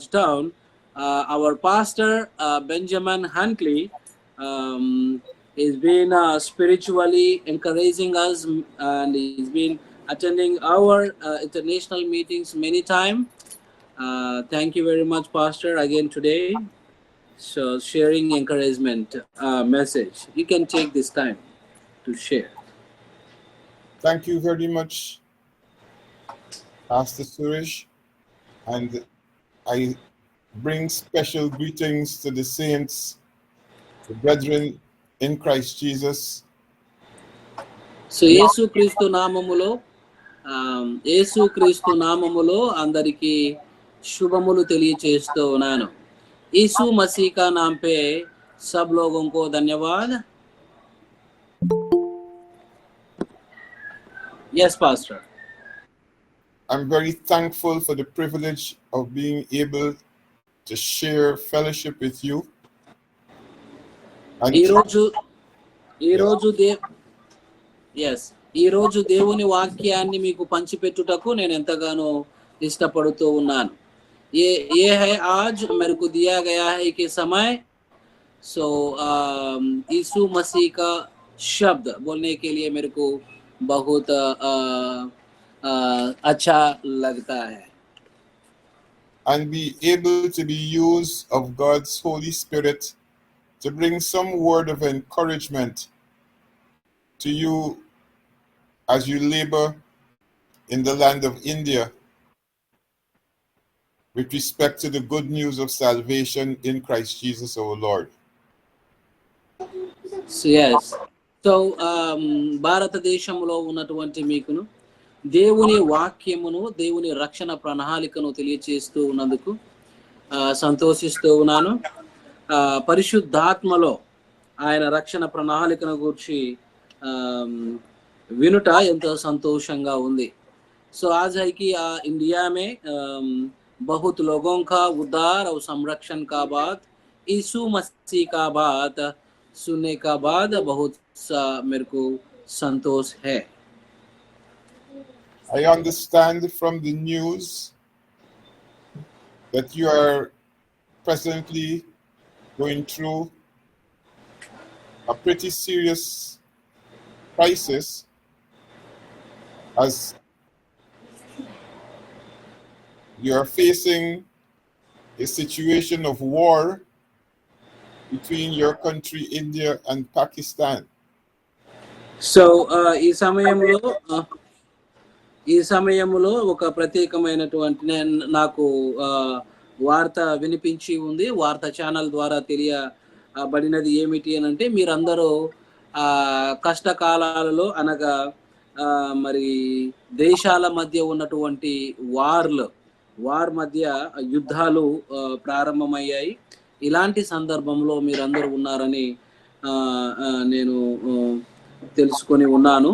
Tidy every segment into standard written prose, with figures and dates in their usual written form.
Georgetown. Our pastor Benjamin Huntley has been spiritually encouraging us, and he's been attending our international meetings many times. Thank you very much, Pastor, again today. So sharing encouragement message. You can take this time to share. Thank you very much, Pastor Suresh, and I bring special greetings to the saints, the brethren in Christ Jesus. So యేసుక్రీస్తు నామములో అందరికీ శుభములు తెలియచేస్తూ ఉన్నాను. यीशु मसीह का नाम पे सब लोगों को धन्यवाद. Yes, Pastor. I'm very thankful for the privilege of being able to share fellowship with you. ఈ రోజు దేవుని వాక్యాన్ని మీకు పంచిపెట్టుటకు నేను ఎంతగానో ఇష్టపడుతూ ఉన్నాను. ये है आज मेरे को दिया गया है कि समय यीशु मसीह का शब्द बोलने के लिए मेरे को बहुत अच्छा लगता है. And be able to be used of God's Holy Spirit to bring some word of encouragement to you as you labor in the land of India with respect to the good news of salvation in Christ Jesus our Lord. Yes. So భారతదేశంలో ఉన్నటువంటి మీకును దేవుని వాక్యమును దేవుని రక్షణ ప్రణాళికను తెలియచేస్తూ ఉన్నందుకు సంతోషిస్తూ ఉన్నాను. పరిశుద్ధాత్మలో ఆయన రక్షణ ప్రణాళికను గురించి వినుట ఎంతో సంతోషంగా ఉంది. సో आज है कि इंडिया में बहुत लोगों का उद्धार और संरक्षण का बात, यीशु मसीह का बात सुनने का बाद बहुत सा मेरे को संतोष है. I understand from the news that you are presently going through a pretty serious crisis as you are facing a situation of war between your country, India, and Pakistan. So, ఈ సమయంలో ఒక ప్రత్యేకమైనటువంటి నాకు వార్త వినిపించి ఉంది. వార్త ఛానల్ ద్వారా తెలియబడినది ఏమిటి అని అంటే, మీరందరూ కష్టకాలాలలో అనగా మరి దేశాల మధ్య ఉన్నటువంటి వార్ మధ్య యుద్ధాలు ప్రారంభమయ్యాయి. ఇలాంటి సందర్భంలో మీరందరూ ఉన్నారని నేను తెలుసుకొని ఉన్నాను.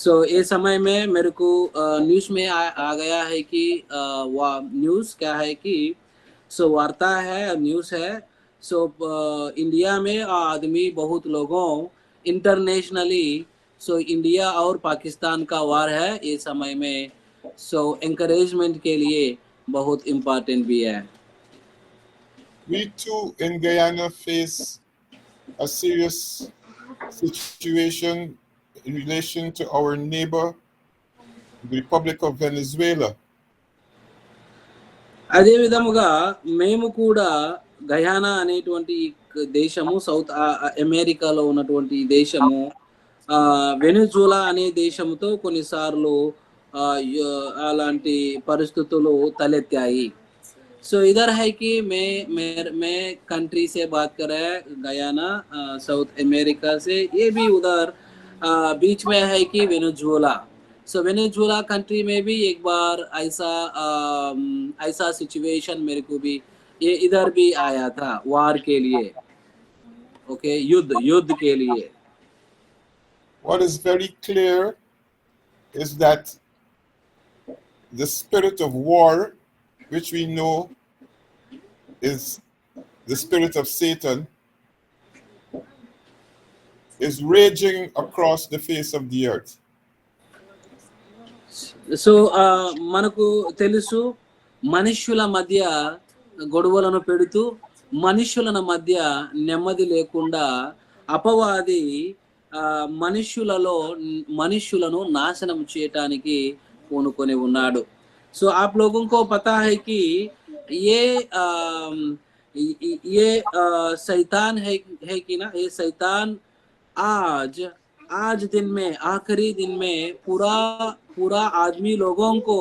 सो ये समय में मेरे को न्यूज़ में आ गया है कि न्यूज़ क्या है कि वार्ता है, न्यूज़ है. इंडिया में आदमी बहुत लोगों इंटरनेशनली इंडिया और पाकिस्तान का वार है ये समय में. एनकरेजमेंट के लिए बहुत इम्पोर्टेंट भी है. We too in Guyana face a serious situation in relation to our neighbor, the Republic of Venezuela. అదే విధముగా మేము కూడా గయానా అనేటువంటి దేశము సౌత్ అమెరికాలో ఉన్నటువంటి దేశము వెనెజులా అనే దేశంతో కొన్నిసార్లు అలాంటి పరిస్థితులు తలెత్తాయి. सो इधर है कि मैं कंट्री से बात कर रहा है गयाना साउथ अमेरिका से. ये भी उधर बीच में है कि वेनेजुएला. वेनेजुएला कंट्री में भी एक बार ऐसा सिचुएशन मेरे को भी ये इधर भी आया था वार के लिए. ओके, युद्ध के लिए. What is very clear is that the spirit of war, which we know is the spirit of Satan, is raging across the face of the earth. So మనకు తెలుసు మనుష్యుల మధ్య గొడవలను పెడుతూ మనుషుల మధ్య నెమ్మది లేకుండా అపవాది మనుషులను నాశనం చేయటానికి పూనుకొని ఉన్నాడు. సో आप लोगों को पता है कि ये शैतान है कि ना, ये शैतान आज दिन में आखिरी दिन में पूरा आदमी लोगों को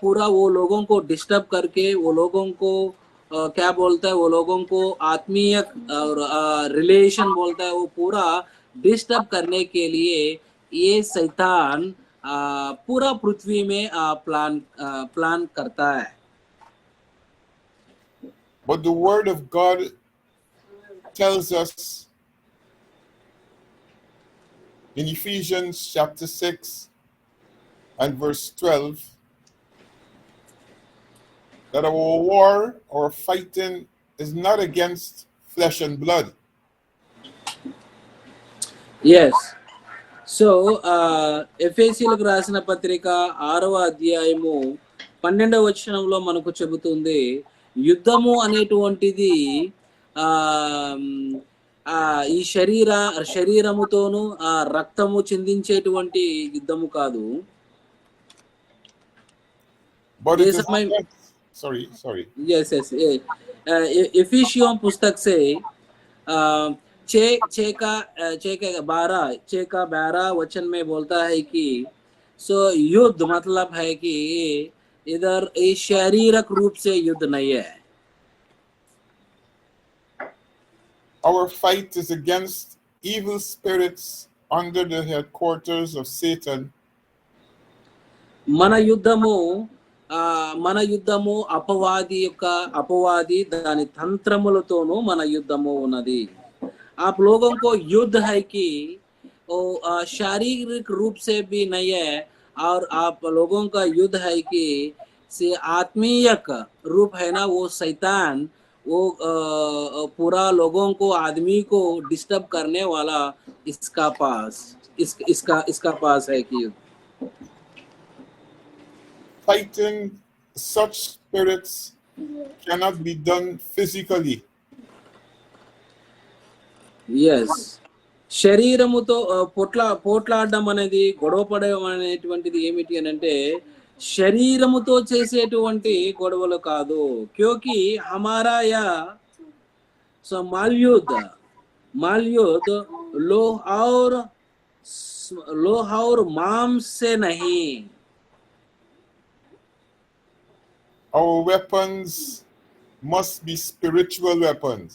पूरा वो लोगों को डिस्टर्ब करके वो लोगों को क्या बोलता है, वो लोगों को आत्मीय और रिलेशन बोलता है, वो पूरा डिस्टर्ब करने के लिए ये शैतान पूरा पृथ्वी में प्लान करता है. But the word of God tells us in Ephesians chapter 6 and verse 12 that our war or fighting is not against flesh and blood. Yes. So ఎఫెసీయులకు రాసిన పత్రిక 6వ అధ్యాయము 12వ వచనంలో మనకు చెబుతుంది, యుద్ధము అనేటువంటిది ఈ శరీరముతోను రక్తము చిందించేటువంటి యుద్ధము కాదు. एफिसियों पुस्तक से 6:12 वचन में बोलता है कि सो युद्ध मतलब है कि इधर शारीरिक रूप से युद्ध नहीं है. Our fight is against evil spirits under the headquarters of Satan. మన యుద్ధము అపవాది దాని తంత్రములతోనూ మన యుద్ధము ఉన్నది. आप लोगों को युद्ध है कि शारीरिक रूप से भी नहीं है, और आप लोगों का युद्ध है कि से आत्मीयक रूप है ना, वो शैतान वो पूरा लोगों को आदमी को डिस्टर्ब करने वाला इसका पास है कि fighting such spirits cannot be done physically. Yes, శరీరముతో పోట్లాడడం అనేది, గొడవపడడం అనేటువంటిది ఏమిటి అని అంటే శరీరముతో చేసేటువంటి గొడవలు కాదు. క్యోకి హమారా యా సో मालयुद्ध लोह और मांस से नहीं. Our weapons must be spiritual weapons.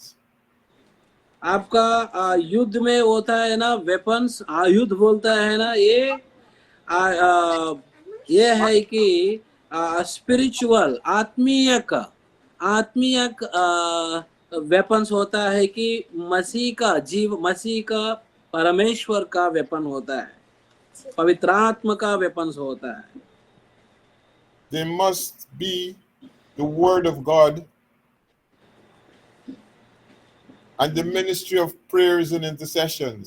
आपका युद्ध में होता है ना वेपन्स, आयुध बोलता है ना, ये है कि स्पिरिचुअल आत्मीयक वेपन्स होता है कि मसीह का परमेश्वर का वेपन होता है, पवित्र आत्मा का वेपन्स होता है. They must be the word of God and the ministry of prayers and intercessions.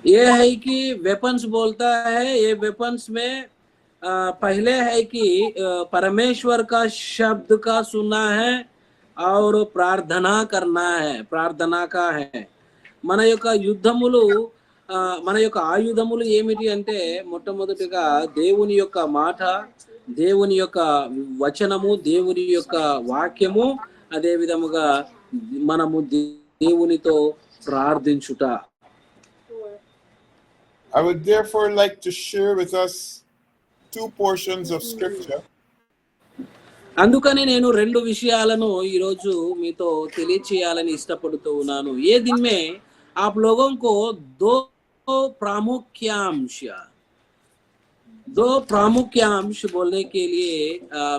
ये है कि वेपन्स बोलता है, ये वेपन्स में पहले है कि परमेश्वर का शब्द का सुनना है और प्रार्थना करना है, प्रार्थना का है. మన యొక్క ఆయుధములు ఏమిటి అంటే మొట్టమొదటిగా దేవుని యొక్క మాట, దేవుని యొక్క వచనము, దేవుని యొక్క వాక్యము, అదే విధముగా మనము దేవునితో ప్రార్థించుట. I would therefore like to share with us two portions of scripture. అందుకని నేను 2 విషయాలను ఈ రోజు మీతో తెలియచేయాలని ఇష్టపడుతూ ఉన్నాను. ఏ दिन में आप लोगों को दो प्रामुख्यांश बोलने के लिए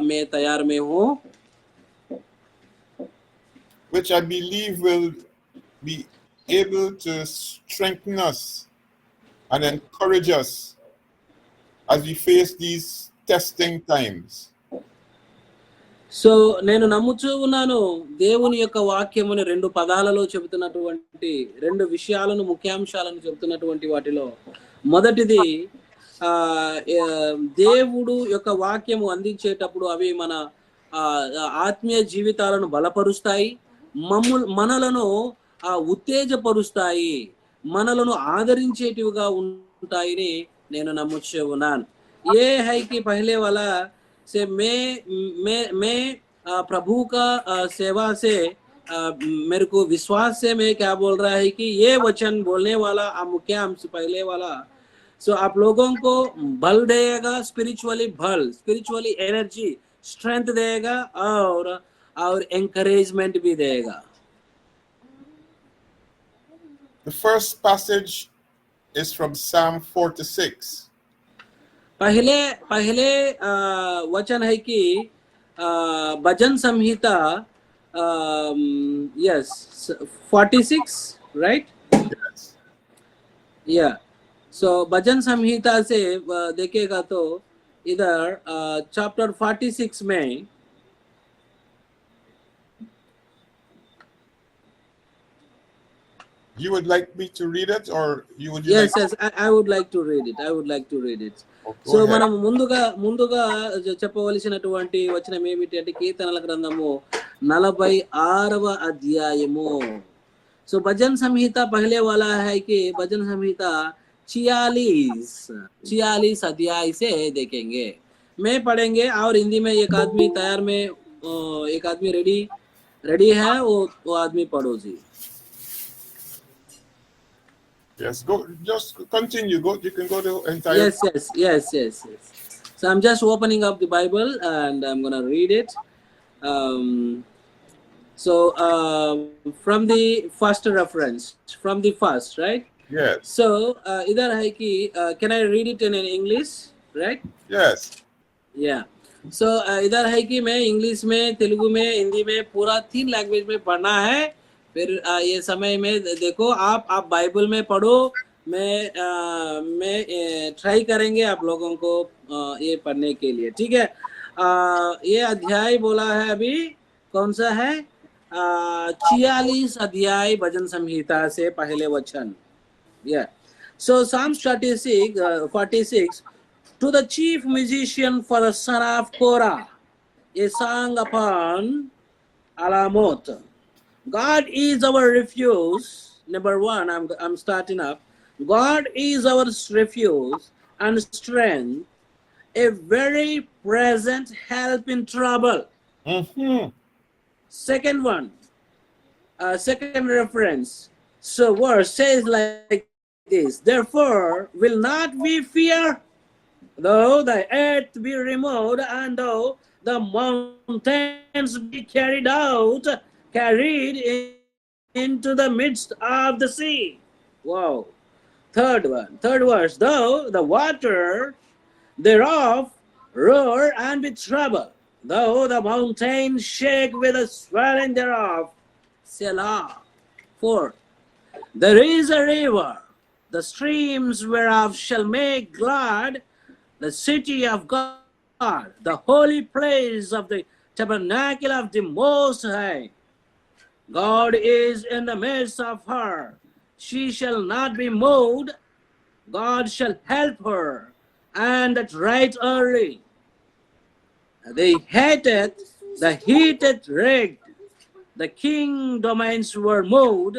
मैं तैयार में हूँ, which I believe will be able to strengthen us and encourage us as we face these testing times. So నేను నమ్ముచూ ఉన్నాను, దేవుని యొక్క వాక్యముని 2 పదాలలో చెబుతున్నటువంటి 2 విషయాలను, ముఖ్యాంశాలను చెబుతున్నటువంటి వాటిలో మొదటిది దేవుడు యొక్క వాక్యము అందించేటప్పుడు అవి మన ఆత్మీయ జీవితాలను బలపరుస్తాయి, మనలను ఉత్తేజపరుస్తాయి, మనలను ఆదరించేటివిగా ఉంటాయని నేను నమ్ముచూ ఉన్నాను. ये है कि पहले वाला से मैं प्रभु का सेवा से मेरे को विश्वास से मैं क्या बोल रहा है कि ये वचन बोलने वाला मुख्य अंश पहले वाला सो आप लोगों को बल देगा, स्पिरिचुअली एनर्जी, स्ट्रेंथ देगा और एनकरेजमेंट भी देगा. The first passage is from Psalm 46. पहले वचन है कि भजन संहिता yes 46 right Yes. yeah so भजन संहिता से देखेगा तो इधर चैप्टर 46 में You would like me to read it, or you would? Yes, I would like to read it. So మనం ముందుగా చెప్పవలసినటువంటి వచనం ఏమిటి అంటే కీర్తనల గ్రంథము 46వ అధ్యాయము. సో భజन संहिता पहले वाला है कि भजन संहिता 46 अध्याय से देखेंगे, मैं पढ़ेंगे और हिंदी में एक आदमी तैयार में एक आदमी रेडी है, वो आदमी पढ़ो जी. Yes, go. Just continue. Go. You can go the entire. Yes. So I'm just opening up the Bible and I'm gonna read it. From the first reference, right? Yes. So इधर है कि can I read it in English, right? Yes. Yeah. So इधर है कि मैं English में, तेलुगु में, हिंदी में पूरा 3 लैंग्वेज में पढ़ना है. फिर ये समय में देखो आप बाइबल में पढ़ो, मैं ट्राई करेंगे आप लोगों को ये पढ़ने के लिए, ठीक है. ये अध्याय बोला है अभी कौन सा है, 46 अध्याय भजन संहिता से पहले वचन. Yeah. So Psalms 46 to the chief musician for the son of Korah, a song upon Alamot. God is our refuge. Number 1, I'm starting up. God is our refuge and strength, a very present help in trouble. Second one, second reference. So verse says like this: therefore will not we fear, though the earth be removed, and though the mountains be carried into the midst of the sea. Wow. Third verse, though the water thereof roar and be troubled, though the mountains shake with the swelling thereof. Selah. Fourth, there is a river, the streams whereof shall make glad the city of God, the holy place of the tabernacle of the Most High. God is in the midst of her. She shall not be moved. God shall help her, and that right early. The heated rigged, the king domains were moved.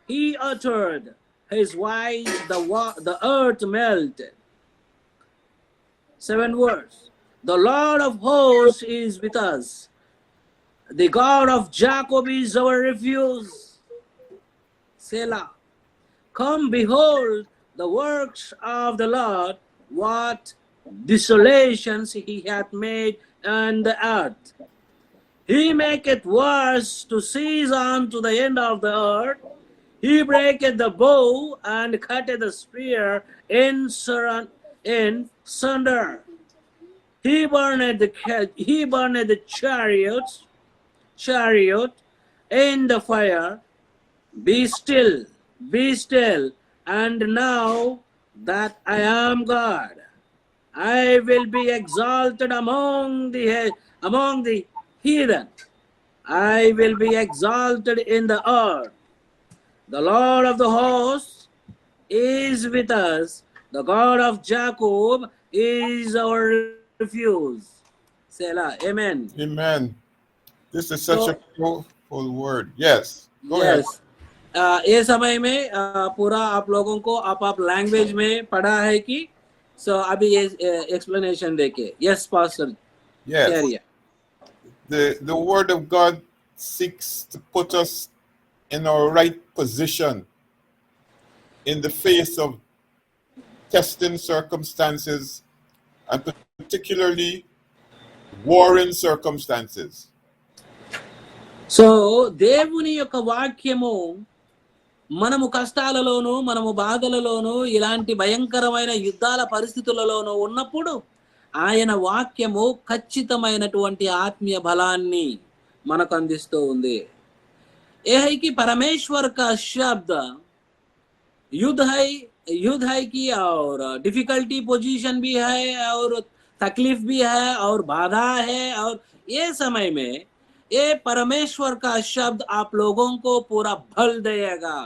He uttered his voice, the earth melted. 7 words. The Lord of hosts is with us. The God of Jacob is our refuge. Selah. Come, behold the works of the Lord, what desolations he hath made on the earth. He maketh wars to cease unto the end of the earth. He breaketh the bow and cutteth the spear in sunder. He burneth the chariot in the fire. Be still, and know that I am God. I will be exalted among the heathen. I will be exalted in the earth. The Lord of the hosts is with us. The God of Jacob is our refuge. Selah. Amen. Amen. This is such a So, powerful word. Yes. Go ahead. yes. ये समय में पूरा आप लोगों को आप language में पढ़ा है कि सो अभी ये एक्सप्लेनेशन देके yes pastor Yes. Career The word of God seeks to put us in our right position in the face of testing circumstances and particularly warring circumstances. So దేవుని యొక్క వాక్యము మనము కష్టాలలోను మనము బాధలలోను ఇలాంటి భయంకరమైన యుద్ధాల పరిస్థితులలోనూ ఉన్నప్పుడు ఆయన వాక్యము ఖచ్చితమైనటువంటి ఆత్మీయ బలాన్ని మనకు అందిస్తూ ఉంది ఏ है कि परमेश्वर का शब्द युद्ध है कि और डिफिकल्टी पोजीशन भी है और तकलीफ भी है और बाधा है और ये समय में ये परमेश्वर का शब्द आप लोगों को पूरा बल देगा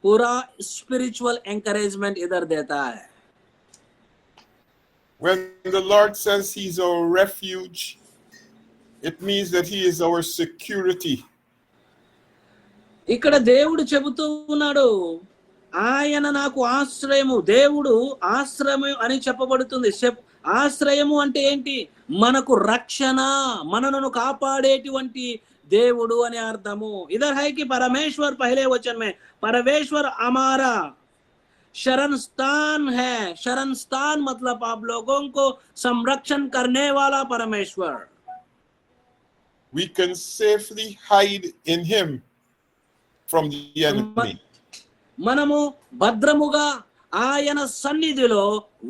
पूरा स्पिरिचुअल एनकरेजमेंट इधर देता है When the Lord says He's our refuge, it means that He is our security. ఇక్కడ దేవుడు చెబుతూ ఉన్నాడు ఆయన నాకు ఆశ్రయము దేవుడు ఆశ్రయము అని చెప్పబడుతుంది ఆశ్రయము అంటే ఏంటి మనకు రక్షణ మనను కాపాడేటువంటి దేవుడు అని అర్థము इधर है कि परमेश्वर पहले वचन में परमेश्वर हमारा शरण स्थान है शरण स्थान मतलब आप लोगों को संरक्षण करने वाला परमेश्वर We can safely hide in Him from the enemy. మనము భద్రముగా ఆయన సన్నిధిలో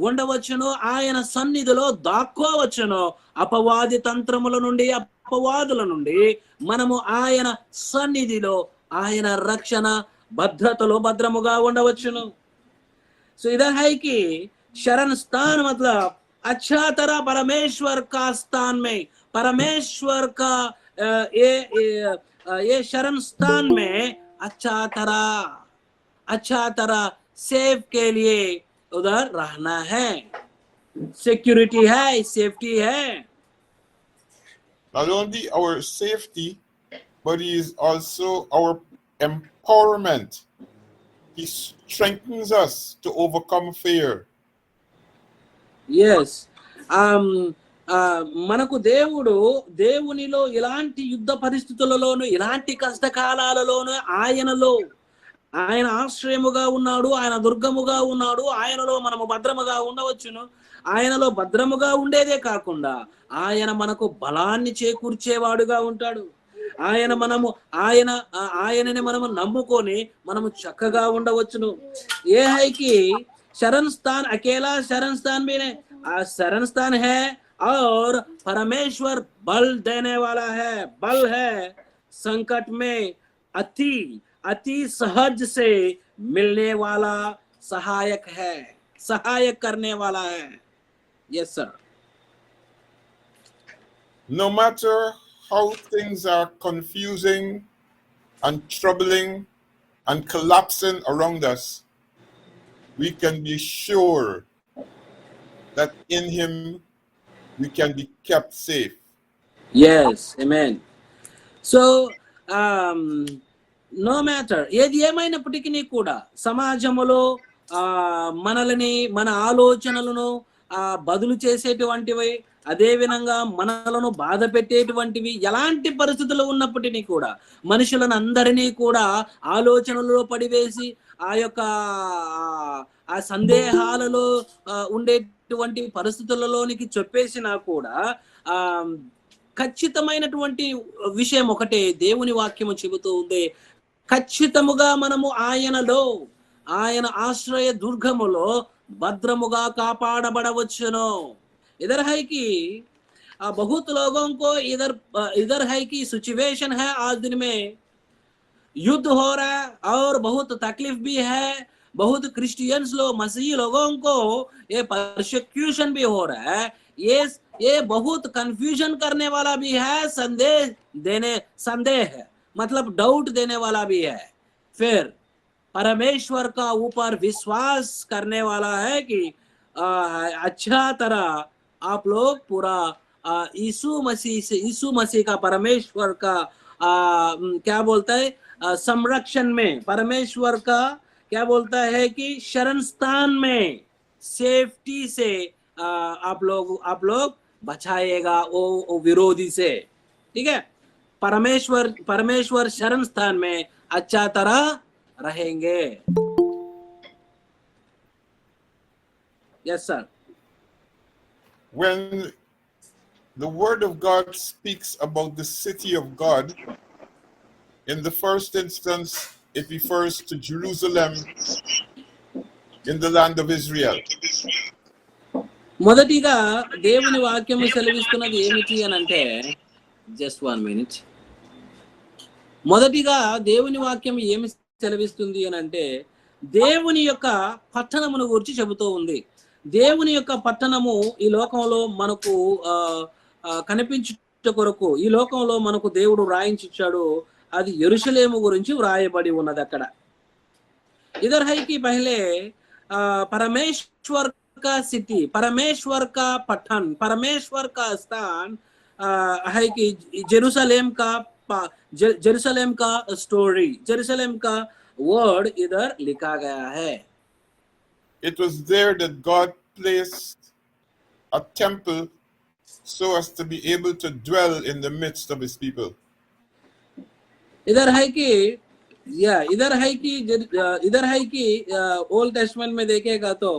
ఉండవచ్చును ఆయన సన్నిధిలో దాక్కోవచ్చును అపవాది తంత్రముల నుండి అపవాదుల నుండి మనము ఆయన సన్నిధిలో ఆయన రక్షణ భద్రతలో భద్రముగా ఉండవచ్చును సో इधर है कि शरण स्थान मतलब अच्छा तरह परमेश्वर का स्थान में परमेश्वर का ये शरण स्थान में अच्छा तरह सेफ के लिए उधर रहना है सिक्योरिटी है सेफ्टी है Not only our safety, but He is also our empowerment. He strengthens us to overcome fear. yes మనకు దేవునిలో ఇలాంటి యుద్ధ పరిస్థితులలోను ఇలాంటి కష్టకాలాలలోను ఆయన ఆశ్రయముగా ఉన్నాడు ఆయన దుర్గముగా ఉన్నాడు ఆయనలో మనము భద్రముగా ఉండవచ్చును ఆయనలో భద్రముగా ఉండేదే కాకుండా ఆయన మనకు బలాన్ని చేకూర్చేవాడుగా ఉంటాడు ఆయనని మనము నమ్ముకొని మనము చక్కగా ఉండవచ్చును ఏ है कि शरण स्थान अकेला शरण स्थान भी नहीं शरण स्थान है और परमेश्वर बल देने वाला है बल है संकट में अति सहज से मिलने वाला सहायक है सहायक करने वाला है yes sir No matter how things are confusing and troubling and collapsing around us, we can be sure that in Him we can be kept safe. yes amen so no matter ఏది ఏమైనప్పటికీ కూడా సమాజములో మనల్ని మన ఆలోచనలను బదులు చేసేటువంటివి అదే విధంగా మనలను బాధ పెట్టేటువంటివి ఎలాంటి పరిస్థితులు ఉన్నప్పటికీ కూడా మనుషులను అందరినీ కూడా ఆలోచనలలో పడివేసి ఆ యొక్క ఆ సందేహాలలో ఉండేటువంటి పరిస్థితులలోనికి చెప్పేసినా కూడా ఖచ్చితమైనటువంటి విషయం ఒకటే దేవుని వాక్యము చెబుతూ ఉంది ఖచ్చితముగా మనము ఆయన ఆశ్రయ దుర్గములో భద్రముగా కాపాడబడవచ్చును इधर है कि बहुत लोगों को इधर है कि सिचुएशन है आज दिन में युद्ध हो रहा है और बहुत तकलीफ भी है बहुत क्रिश्चियंस लोग मसीही लोगों को ये परसिक्यूशन भी हो रहा है ये बहुत कंफ्यूजन करने वाला भी है संदेह है मतलब डाउट देने वाला भी है फिर परमेश्वर का ऊपर विश्वास करने वाला है कि अच्छा तरह आप लोग पूरा यीशु मसीह का परमेश्वर का क्या बोलता है संरक्षण में, परमेश्वर का क्या बोलता है कि शरण स्थान में सेफ्टी से आप लोग बचाएगा वो विरोधी से, ठीक है। परमेश्वर शरण स्थान में अच्छा तरह रहेंगे। Yes sir. When the word of God speaks about the city of God, in the first instance, it refers to Jerusalem in the land of Israel. మొదటిగా దేవుని వాక్యము సెలవిస్తున్నది ఏమిటి అని అంటే, జస్ట్ 1 మినిట్. మొదటిగా దేవుని వాక్యం ఏమి సెలవిస్తుంది అని అంటే, దేవుని యొక్క పట్టణమును గురించి చెబుతూ ఉంది. దేవుని యొక్క పట్టణము ఈ లోకంలో మనకు కనిపించుట కొరకు ఈ లోకంలో మనకు దేవుడు రాయించాడు. అది యెరూషలేము గురించి వ్రాయబడి ఉన్నది అక్కడ. इधर है कि पहले परमेश्वर का सिटी, परमेश्वर का पठन, परमेश्वर का स्थान है कि जेरूशलेम का स्टोरी, जेरूशलेम का वर्ड इधर लिखा गया है. It was there that God placed a temple so as to be able to dwell in the midst of his people. इधर है कि ओल्ड टेस्टमेंट में देखेगा तो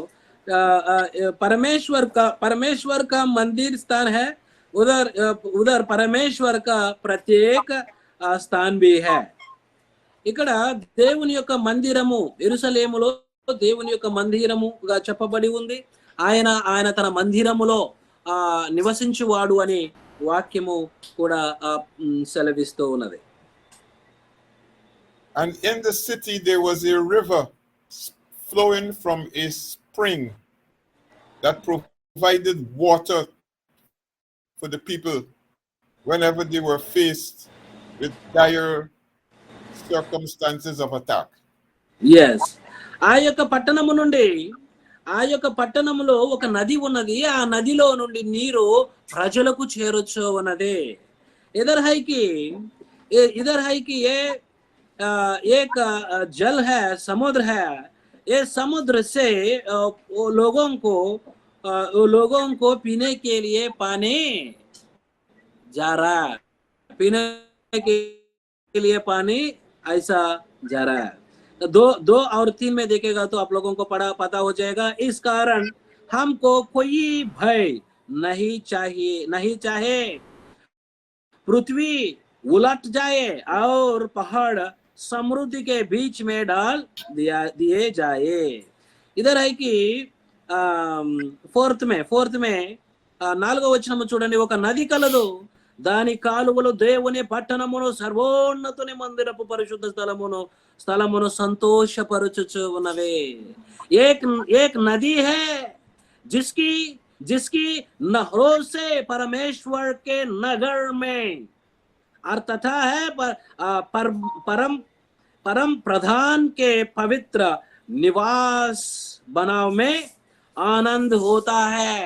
परमेश्वर का मंदिर स्थान है, उधर परमेश्वर का प्रत्येक स्थान भी है. ఇక్కడ దేవుని యొక్క మందిరము యెరూషలేములో దేవుని యొక్క మందిరముగా చెప్పబడి ఉంది. ఆయన తన మందిరములో నివసించువాడు అని వాక్యము కూడా సెలవిస్తూ ఉన్నది. And in the city there was a river flowing from a spring that provided water for the people whenever they were faced with dire circumstances of attack. Yes. ఆ యొక్క పట్టణములో ఒక నది ఉన్నది. ఆ నదిలో నుండి నీరు ప్రజలకు చేరొచ్చు ఉన్నది. इधर है कि ये एक जल है, समुद्र है. ये समुद्र से वो लोगों को पीने के लिए पानी जा रहा है, पीने के लिए पानी ऐसा जा रहा है. 2 और 3 में देखेगा तो आप लोगों को पता हो जाएगा. इस कारण हमको कोई भय नहीं चाहे पृथ्वी उलट जाए और पहाड़ समृद्धि के बीच में डाल दिए जाए. इधर है कि 4th में 4వ వచనము చూడండి. ఒక నది కలదు, దాని కాలువలు దేవుని పట్టణమును సర్వోన్నతుని మందిరపు పరిశుద్ధ స్థలమును సంతోషపరచుచు ఉన్నవే. एक नदी है जिसकी नहरों से परमेश्वर के नगर में और तथा है परम प्रधान के पवित्र निवास बनाव में आनंद होता है.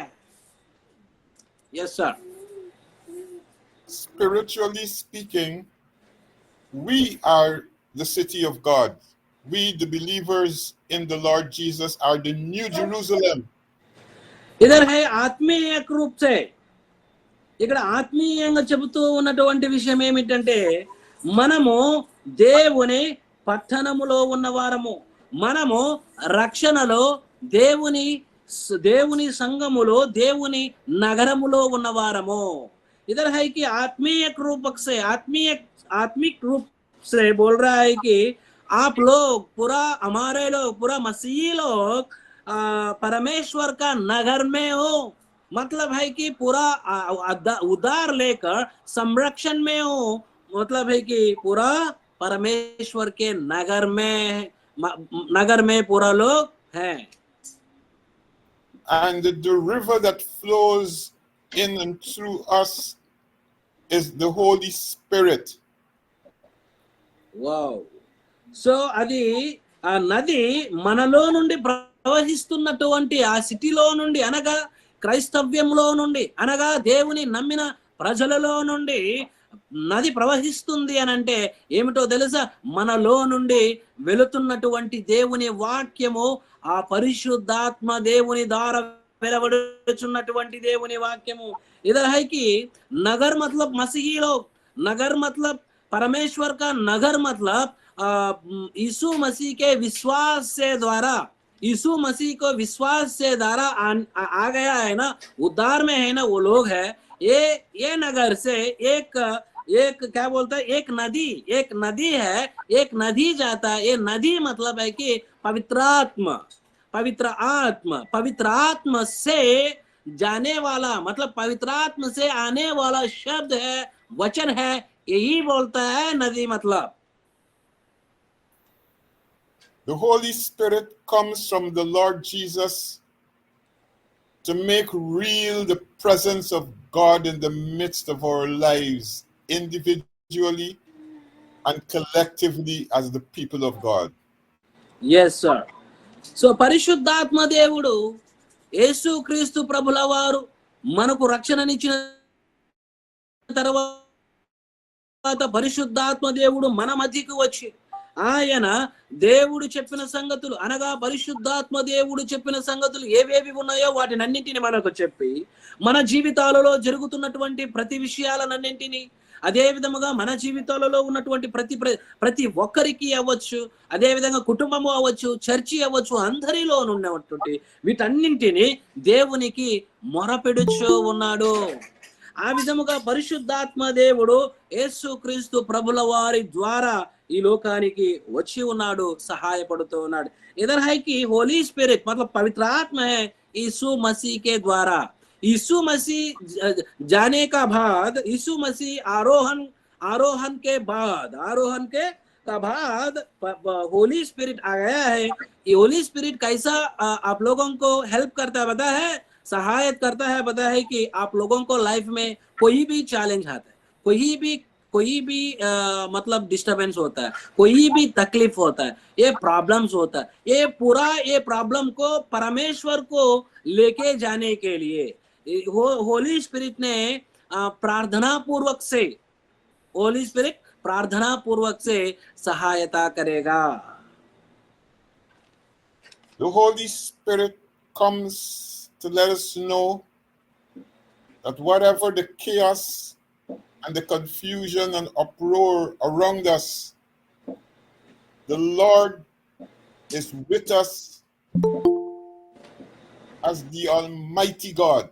Yes sir. Spiritually speaking, we are the city of God. We, the believers in the Lord Jesus, are the new Jerusalem. इधर है ఆత్మీయ रूप से ఇక్కడ ఆత్మీయంగా చెబుతూ ఉన్నటువంటి విషయం ఏమిటంటే, మనము దేవుని పట్టణములో ఉన్నవారము, మనము రక్షణలో దేవుని సంఘములో దేవుని నగరములో ఉన్నవారము. इधर है कि आत्मिक रूप से बोल रहा है कि आप लोग पूरा मसीही लोग परमेश्वर का नगर में हो. मतलब है कि पूरा उधार लेकर संरक्षण में हो. मतलब है कि पूरा परमेश्वर के नगर में पूरा लोग हैं. And the river that flows in and through us is the Holy Spirit. Wow. So అది ఆ నది మనలో నుండి ప్రవహిస్తున్నటువంటి ఆ సిటీలో నుండి అనగా క్రైస్తవ్యంలో నుండి అనగా దేవుని నమ్మిన ప్రజలలో నుండి నది ప్రవహిస్తుంది అని అంటే ఏమిటో తెలుసా? మనలో నుండి వెళుతున్నటువంటి దేవుని వాక్యము, ఆ పరిశుద్ధాత్మ దేవుని ద్వారా వెలువడుచున్నటువంటి దేవుని వాక్యము. इधर है कि नगर मतलब मसीही लोग, नगर मतलब परमेश्वर का नगर मतलब यीशु मसीह के विश्वास से द्वारा, यीशु मसीह को विश्वास से द्वारा आ गया है ना, उद्धार में है ना वो लोग है। ये नगर से एक एक क्या बोलता है, एक नदी है, एक नदी जाता है। ये नदी मतलब है कि पवित्र आत्मा से जाने वाला, मतलब पवित्र आत्मा से आने वाला शब्द है, वचन है, यही बोलता है नदी मतलब। The Holy Spirit comes from the Lord Jesus to make real the presence of God in the midst of our lives, individually and collectively as the people of God. Yes sir. So పరిశుద్ధాత్మ దేవుడు యేసు క్రీస్తు ప్రభుల వారు మనకు రక్షణనిచ్చిన తర్వాత పరిశుద్ధాత్మ దేవుడు మన మధ్యకు వచ్చి ఆయన దేవుడు చెప్పిన సంగతులు అనగా పరిశుద్ధాత్మ దేవుడు చెప్పిన సంగతులు ఏవేవి ఉన్నాయో వాటినన్నింటిని మనకు చెప్పి మన జీవితాలలో జరుగుతున్నటువంటి ప్రతి విషయాలన్నింటినీ, అదే విధముగా మన జీవితాలలో ఉన్నటువంటి ప్రతి ఒక్కరికి అవ్వచ్చు, అదే విధంగా కుటుంబము అవ్వచ్చు, చర్చి అవ్వచ్చు, అందరిలో ఉన్నటువంటి వీటన్నింటినీ దేవునికి మొరపెడుచు ఉన్నాడు. ఆ విధముగా పరిశుద్ధాత్మ దేవుడు యేసు క్రీస్తు ప్రభుల వారి ద్వారా ఈ లోకానికి వచ్చి ఉన్నాడు, సహాయపడుతూ ఉన్నాడు. इधर है कि होली स्पिरिट मतलब पवित्र आत्मा है यीशु मसीह के द्वारा। यीशु मसीह जाने का बाद, यीशु मसीह आरोहण के बाद होली स्पिरिट आ गया है। ये होली स्पिरिट कैसा आप लोगों को हेल्प करता है पता है, सहायता करता है पता है कि आप लोगों को लाइफ में कोई भी चैलेंज आता है, कोई भी मतलब डिस्टरबेंस होता है, कोई भी तकलीफ होता है, ये प्रॉब्लम्स होता है, ये प्रॉब्लम को परमेश्वर को लेके जाने के लिए होली स्पिरिट ने प्रार्थना पूर्वक से सहायता करेगा। The Holy Spirit comes to let us know that whatever the chaos and the confusion and uproar around us, the Lord is with us as the Almighty God.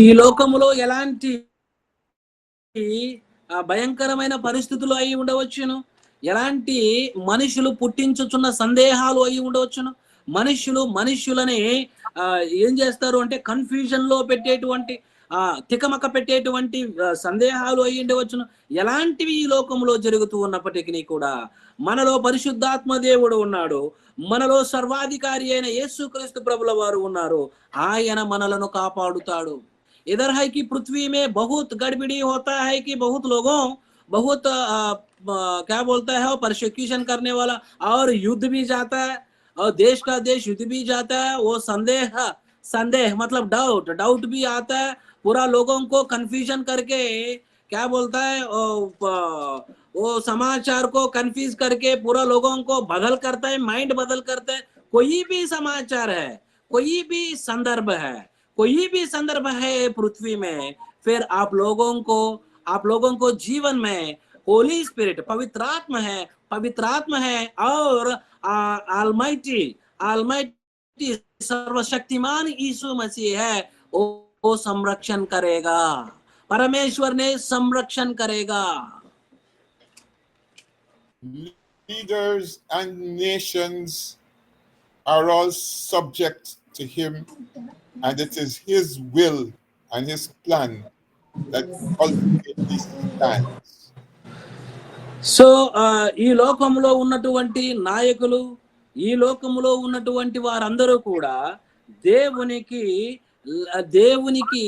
ఈ లోకములో ఎలాంటి భయంకరమైన పరిస్థితులు అయి ఉండవచ్చును, ఎలాంటి మనుషులు పుట్టించుచున్న సందేహాలు అయి ఉండవచ్చును, మనుషులని ఏం చేస్తారు అంటే కన్ఫ్యూజన్ లో పెట్టేటువంటి తికమక పెట్టేటువంటి సందేహాలు అయి ఉండవచ్చును. ఎలాంటివి ఈ లోకంలో జరుగుతూ ఉన్నప్పటికీ కూడా మనలో పరిశుద్ధాత్మ దేవుడు ఉన్నాడు, మనలో సర్వాధికారి అయిన యేసుక్రీస్తు ప్రభుల వారు ఉన్నారు, ఆయన మనలను కాపాడుతాడు। इधर है कि पृथ्वी में बहुत गड़बड़ी होता है कि बहुत क्या बोलता है परसिक्यूशन करने वाला और युद्ध भी जाता है और देश का देश युद्ध भी जाता है। वो संदेह मतलब डाउट भी आता है, पूरा लोगों को कंफ्यूजन करके क्या बोलता है वो समाचार को कंफ्यूज करके पूरा लोगों को बदल करता है, माइंड बदल करता है। कोई भी समाचार है, कोई भी संदर्भ है पृथ्वी में, फिर आप लोगों को जीवन में होली स्पिरिट पवित्र आत्मा है और ऑलमाइटी सर्वशक्तिमान यीशु मसीह है, वो संरक्षण करेगा, परमेश्वर ने संरक्षण करेगा। Leaders and nations are all subject to him, and it is his will and his plan that ultimately stands. So ఈ లోకంలో ఉన్నటువంటి నాయకులు, ఈ లోకంలో ఉన్నటువంటి వారందరూ కూడా దేవునికి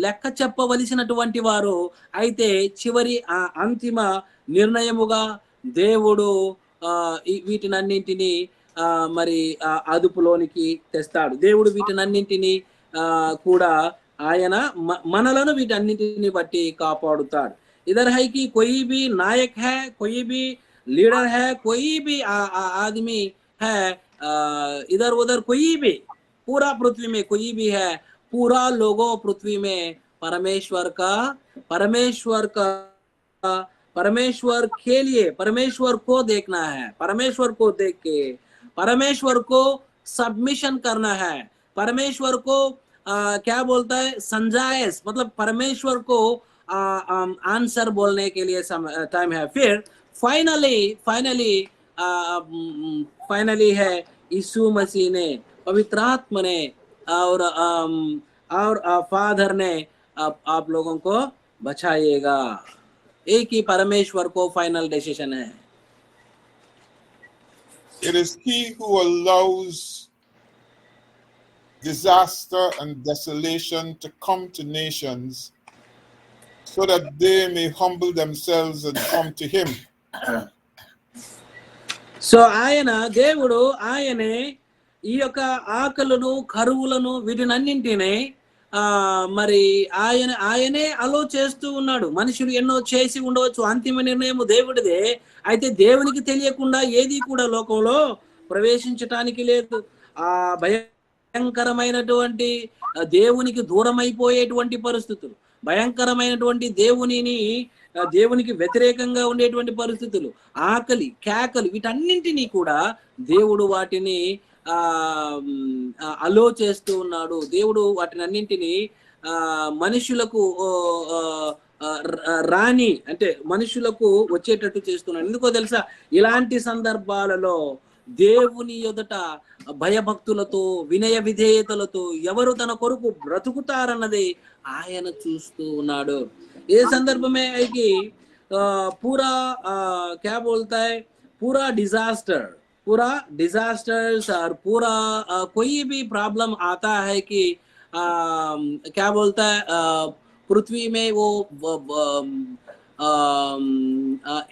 లెక్క చెప్పవలసినటువంటి వారు అయితే చివరి అంతిమ నిర్ణయముగా దేవుడు వీటినన్నింటినీ మరి అదుపులోనికి తెస్తాడు. దేవుడు వీటినన్నింటినీ కూడా ఆయన మనలను వీటన్నింటిని బట్టి కాపాడుతాడు. इधर है कि कोई भी नायक है, कोई भी लीडर है, कोई भी आदमी है, इधर उधर कोई भी, पूरा पृथ्वी में कोई भी है, पूरा लोगों पृथ्वी में परमेश्वर के लिए परमेश्वर को देखना है, परमेश्वर को देख के परमेश्वर को सबमिशन करना है, परमेश्वर को क्या बोलता है, संजायस, मतलब परमेश्वर को आंसर बोलने के लिए टाइम है। फिर फाइनली है यीशु मसीह ने, पवित्र आत्मा ने और फादर ने आप लोगों को बचाएगा। एक ही परमेश्वर को फाइनल डिसीजन है। It is he who allows disaster and desolation to come to nations so that they may humble themselves and come to him. So దేవుడు ఆయనే ఈ యొక్క ఆకలును కరువులను వీటినన్నింటినీ మరి ఆయనే అలో చేస్తూ ఉన్నాడు. మనుషులు ఎన్నో చేసి ఉండవచ్చు, అంతిమ నిర్ణయం దేవుడిదే. అయితే దేవునికి తెలియకుండా ఏది కూడా లోకంలో ప్రవేశించటానికి లేదు. భయంకరమైనటువంటి దేవునికి దూరం అయిపోయేటువంటి పరిస్థితులు, భయంకరమైనటువంటి దేవునికి వ్యతిరేకంగా ఉండేటువంటి పరిస్థితులు, ఆకలి కేకలు, వీటన్నింటినీ కూడా దేవుడు వాటిని అలో చేస్తూ ఉన్నాడు. దేవుడు వాటినన్నింటినీ మనుషులకు రాని అంటే మనుషులకు వచ్చేటట్టు చేస్తున్నాడు. ఎందుకో తెలుసా? ఇలాంటి సందర్భాలలో దేవుని ఎదుట భయభక్తులతో వినయ విధేయతలతో ఎవరు తన కొరకు బ్రతుకుతారన్నది ఆయన చూస్తూ ఉన్నాడు. ये संदर्भ में है कि पूरा क्या बोलता है, पूरा डिजास्टर्स और पूरा कोई भी प्रॉब्लम आता है कि क्या बोलता है, पृथ्वी में वो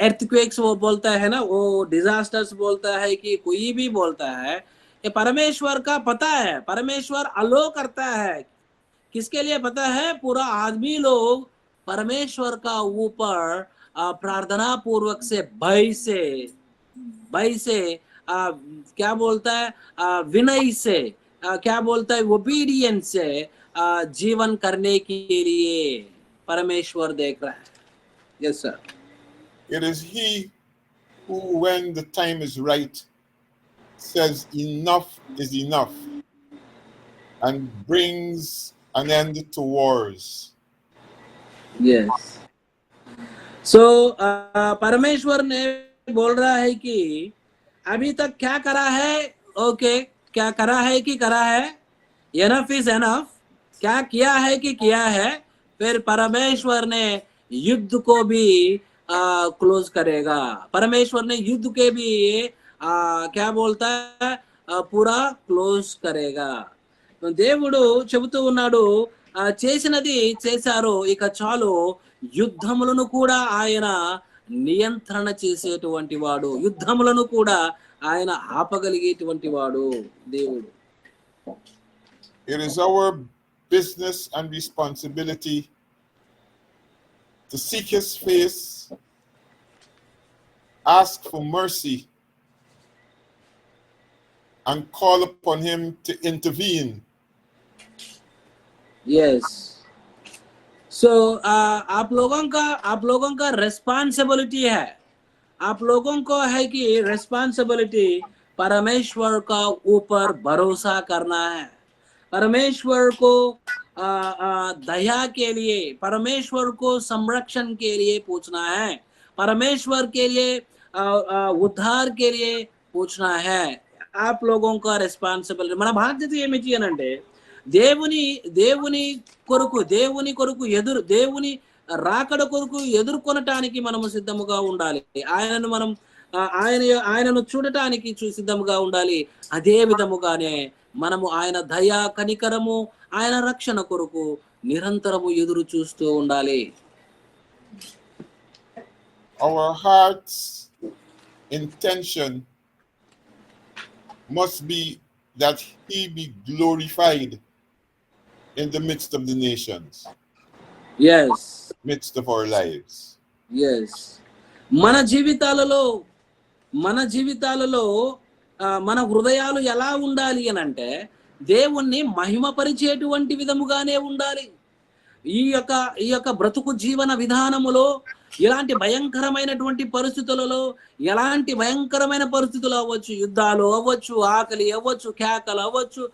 earthquakes वो बोलता है ना, वो डिजास्टर्स बोलता है कि कोई भी बोलता है, ये परमेश्वर का पता है, परमेश्वर अलो करता है। किसके लिए पता है? पूरा आदमी लोग परमेश्वर का ऊपर प्रार्थना पूर्वक से भय से क्या बोलता है, विनय से क्या बोलता है, ओबीडियंस से जीवन करने के लिए परमेश्वर देख रहा है। Yes sir. It is he who, when the time is right, says enough is enough and brings an end to wars. Yes. So परमेश्वर ने बोल रहा है कि अभी तक क्या करा है, ओके, क्या करा है कि करा है, एनफ इज एनफ, क्या किया है कि किया है। फिर परमेश्वर ने युद्ध को भी क्लोज करेगा, परमेश्वर ने युद्ध के भी क्या बोलता है, पूरा क्लोज करेगा। దేవుడు చెబుతూ ఉన్నాడు, చేసినది చేశారు, ఇక చాలు, యుద్ధములను కూడా ఆయన నియంత్రణ చేసేటువంటి వాడు, యుద్ధములను కూడా ఆయన ఆపగలిగేటువంటి వాడు దేవుడు. It is our business and responsibility to seek his face, ask for mercy, and call upon him to intervene. Yes. So आप लोगों का रेस्पॉन्सिबिलिटी है, आप लोगों को है कि रेस्पॉन्सिबिलिटी परमेश्वर का ऊपर भरोसा करना है, परमेश्वर को दया के लिए, परमेश्वर को संरक्षण के लिए पूछना है, परमेश्वर के लिए उद्धार के लिए पूछना है। आप लोगों का రెస్పాన్సిబిలిటీ, మన బాధ్యత ఏమిటి అని అంటే దేవుని కొరకు దేవుని రాకడ కొరకు ఎదుర్కొనటానికి మనము సిద్ధముగా ఉండాలి. ఆయనను చూడటానికి సిద్ధముగా ఉండాలి. అదే విధముగానే మనము ఆయన దయ కనికరము ఆయన రక్షణ కొరకు నిరంతరము ఎదురు చూస్తూ ఉండాలి. Our hearts intention must be that he be glorified in the midst of the nations, yes, midst of our lives. yes. మన జీవితాలలో మన హృదయాలు ఎలా ఉండాలి అని అంటే దేవుణ్ణి మహిమపరిచేటువంటి విధముగానే ఉండాలి. ఈ యొక్క బ్రతుకు జీవన విధానములో ఎలాంటి భయంకరమైనటువంటి పరిస్థితులలో, ఎలాంటి భయంకరమైన పరిస్థితులు అవ్వచ్చు, యుద్ధాలు అవ్వచ్చు, ఆకలి అవ్వచ్చు, కేకలు అవ్వచ్చు,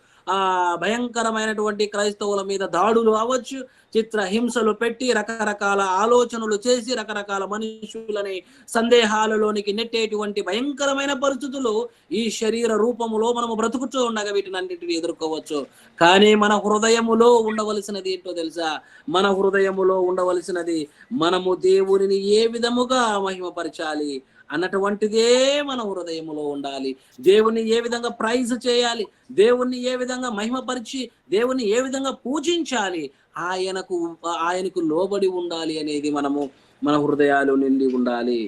భయంకరమైనటువంటి క్రైస్తవుల మీద దాడులు అవ్వచ్చు, చిత్రహింసలు పెట్టి రకరకాల ఆలోచనలు చేసి రకరకాల మనుషులని సందేహాలలోనికి నెట్టేటువంటి భయంకరమైన పరిస్థితులు ఈ శరీర రూపములో మనము బ్రతుకుతూ ఉండగా వీటినన్నిటిని ఎదుర్కోవచ్చు. కానీ మన హృదయములో ఉండవలసినది ఏంటో తెలుసా? మన హృదయములో ఉండవలసినది మనము దేవునిని ఏ విధముగా మహిమపరచాలి అన్నటువంటిదే మన హృదయములో ఉండాలి. దేవుణ్ణి ఏ విధంగా ప్రైజ్ చేయాలి, దేవుణ్ణి ఏ విధంగా మహిమపరిచి దేవుణ్ణి ఏ విధంగా పూజించాలి, ఆయనకు లోబడి ఉండాలి అనేది మనము మన హృదయాలు నిండి ఉండాలి.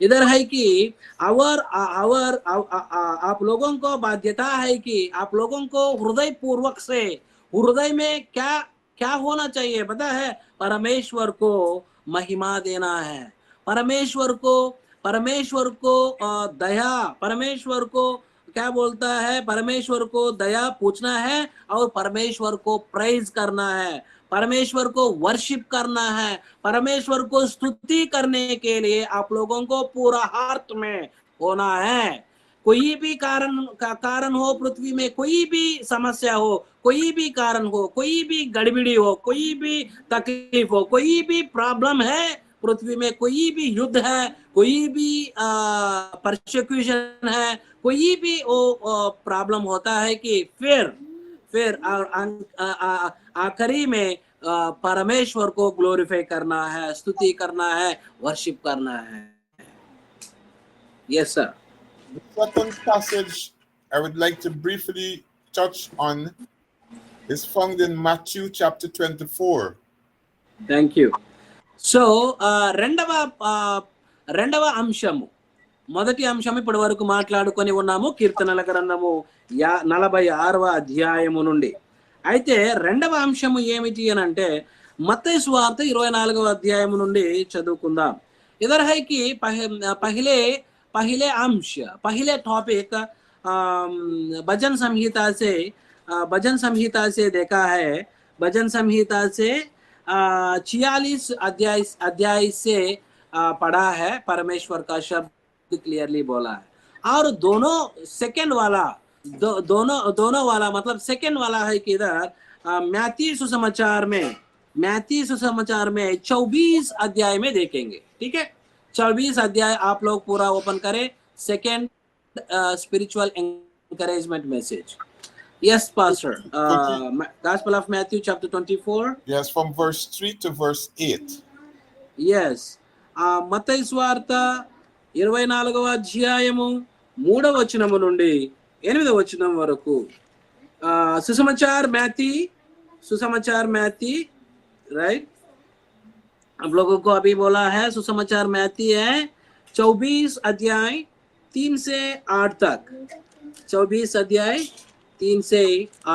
इधर है कि आप लोगों को बाध्यता है कि आप लोगों को हृदय पूर्वक से हृदय में क्या होना चाहिए पता है? परमेश्वर को महिमा देना है, परमेश्वर को दया, परमेश्वर को क्या बोलता है, परमेश्वर को दया पूछना है और परमेश्वर को प्राइज करना है, परमेश्वर को वर्शिप करना है, परमेश्वर को स्तुति करने के लिए आप लोगों को पूरा हार्ट में होना है. कोई भी कारण हो, पृथ्वी में कोई भी समस्या हो, कोई भी कारण हो, कोई भी गड़बड़ी हो, कोई भी तकलीफ हो, कोई भी प्रॉब्लम है पृथ्वी में, कोई भी युद्ध है, कोई भी परसिक्यूशन है, कोई भी प्रॉब्लम होता है कि फिर आखिरी में परमेश्वर को ग्लोरीफाई करना है, स्तुति करना है, वर्शिप करना है. Yes sir. The second passage I would like to briefly touch on is found in Matthew chapter 24. Thank you. So రెండవ అంశము, మొదటి అంశం ఇప్పటి వరకు మాట్లాడుకొని ఉన్నాము కీర్తనల గ్రంథము 46వ అధ్యాయము నుండి. అయితే రెండవ అంశము ఏమిటి అని అంటే మత్తయి సువార్త 24వ అధ్యాయము నుండి చదువుకుందాం. इधर है कि पहले अंश, पहले टॉपिक भजन संहिता से देखा है. भजन संहिता से 46 अध्याय से पढ़ा है, परमेश्वर का शब्द क्लियरली बोला है. और दोनों सेकंड वाला दोनों वाला मतलब सेकंड वाला है कि इधर मैथ्यू सुसमाचार में 24 अध्याय में देखेंगे. ठीक है, 24 अध्याय आप लोग पूरा ओपन करें. Second spiritual encouragement message. Yes pastor. Gospel of Matthew chapter 24. Yes, from verse 3 to verse 8. Yes. మత్తయి సువార్త 24వ అధ్యాయము 3వ వచనము నుండి 8వ వచనం వరకు. सुसमाचार मैथी राइट, आप लोगों को अभी बोला है सुसमाचार मैथी है 24 अध्याय 3 से 8 तक. 24 अध्याय 3 से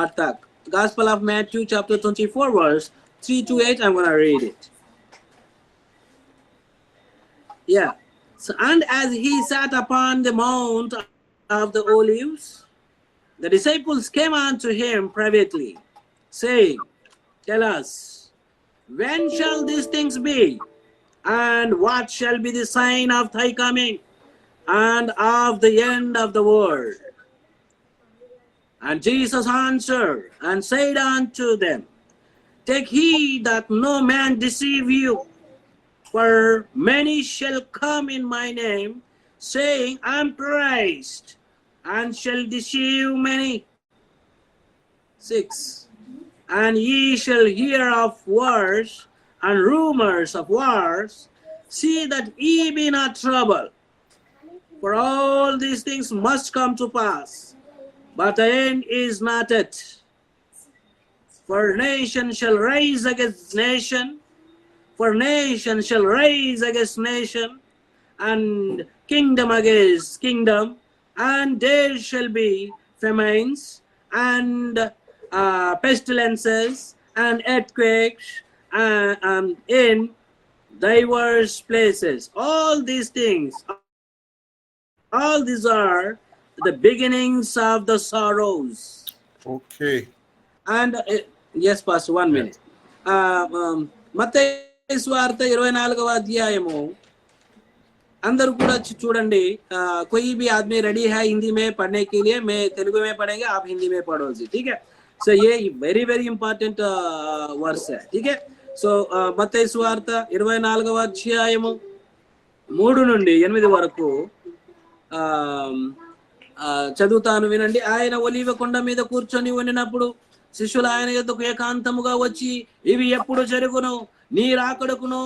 8 तक. Gospel of Matthew chapter 24 verse 3 to 8. I'm going to read it. Yeah. So, and as he sat upon the mount of the Olives, the disciples came unto him privately, saying, tell us, when shall these things be? And what shall be the sign of thy coming and of the end of the world? And Jesus answered and said unto them, take heed that no man deceive you. For many shall come in my name, saying, I am Christ, and shall deceive many. 6. And ye shall hear of wars and rumors of wars. See that ye be not troubled. For all these things must come to pass, but the end is not yet. For nation shall rise against nation, for nation shall rise against nation, and kingdom against kingdom, and there shall be famines and pestilences and earthquakes in diverse places. All these things, all these are the beginnings of the sorrows. Okay. And yes, Pastor, 1 minute. మత్తయి సువార్త 24వ అధ్యాయము अंदर కూడా చూడండి. कोई भी आदमी ready है हिंदी में पढ़ने के लिए, मैं तेलुगु में पढ़ेंगे, आप हिंदी में पढ़ो जी, ठीक है. सो ये वेरी वेरी इंपॉर्टेंट वर्स है, ठीक है. సో మత్తయి సువార్త 24వ అధ్యాయము 3 నుండి 8 వరకు చదువుతాను, వినండి. ఆయన ఒలీవ కొండ మీద కూర్చొని ఉండినప్పుడు శిష్యులు ఆయన యొద్దకు ఏకాంతముగా వచ్చి, ఇవి ఎప్పుడు జరుగును, నీ రాకడకును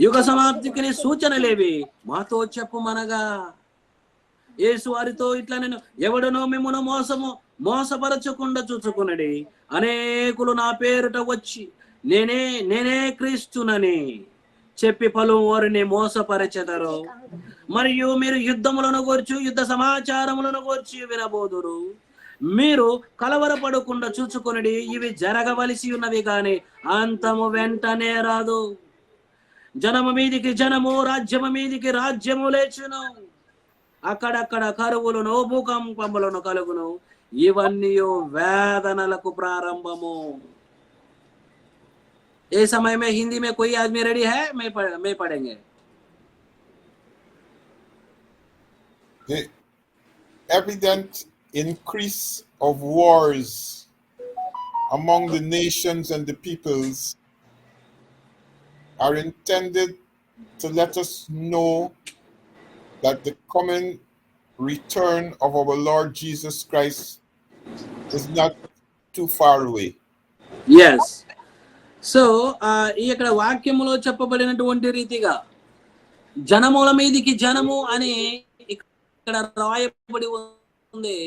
యుగ సమాప్తికి సూచనలేవి మాతో చెప్పుమనగా, యేసు వారితో ఇట్లా, నేను ఎవడనో మిమ్మును మోసపరచకుండా చూచుకునడి. అనేకులు నా పేరుట వచ్చి నేనే క్రీస్తునని చెప్పి పలువురిని మోసపరచెదరు. మరియు మీరు యుద్ధములను గూర్చి యుద్ధ సమాచారములను గూర్చి వినబోదురు. మీరు కలవరపడకుండా చూచుకొనిడి. ఇవి జరగవలసి ఉన్నవి కానీ అంతము వెంటనే రాదు. జనము మీదికి జనము, రాజ్యము మీదికి రాజ్యము లేచును. అక్కడక్కడ కరువులను, భూకంపములను కలుగును. ఇవన్నీ వేదనలకు ప్రారంభము. ఏ समय में हिंदी में कोई आदमी रेडी है? मैं पढ़ेंगे. The evident increase of wars among the nations and the peoples are intended to let us know that the coming return of our Lord Jesus Christ is not too far away. Yes. So ఇక్కడ వాక్యములో చెప్పబడినటువంటి రీతిగా జనముల మీదికి జనము అని ఇక్కడ రాయబడి ఉంది.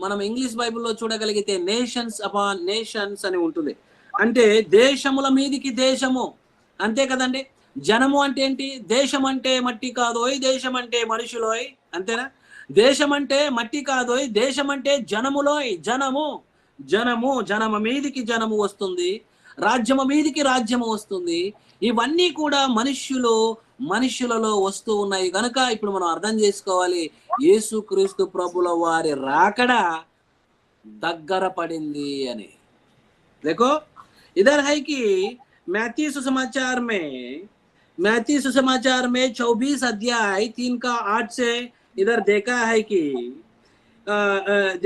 మనం ఇంగ్లీష్ బైబిల్లో చూడగలిగితే నేషన్స్ అపాన్ నేషన్స్ అని ఉంటుంది. అంటే దేశముల మీదికి దేశము, అంతే కదండి. జనము అంటే ఏంటి? దేశం అంటే మట్టి కాదోయ్, దేశం అంటే మనుషులోయ్, అంతేనా? దేశం అంటే మట్టి కాదోయ్, దేశం అంటే జనములోయ్. జనము మీదికి జనము వస్తుంది, రాజ్యము మీదికి రాజ్యము వస్తుంది. ఇవన్నీ కూడా మనుష్యులలో వస్తూ ఉన్నాయి. కనుక ఇప్పుడు మనం అర్థం చేసుకోవాలి, యేసుక్రీస్తు ప్రభుల వారి రాకడ దగ్గర పడింది అని. देखो इधर है कि मैथ्यू सुसमाचार में 24 अध्याय 3 का 8 से इधर देखा है कि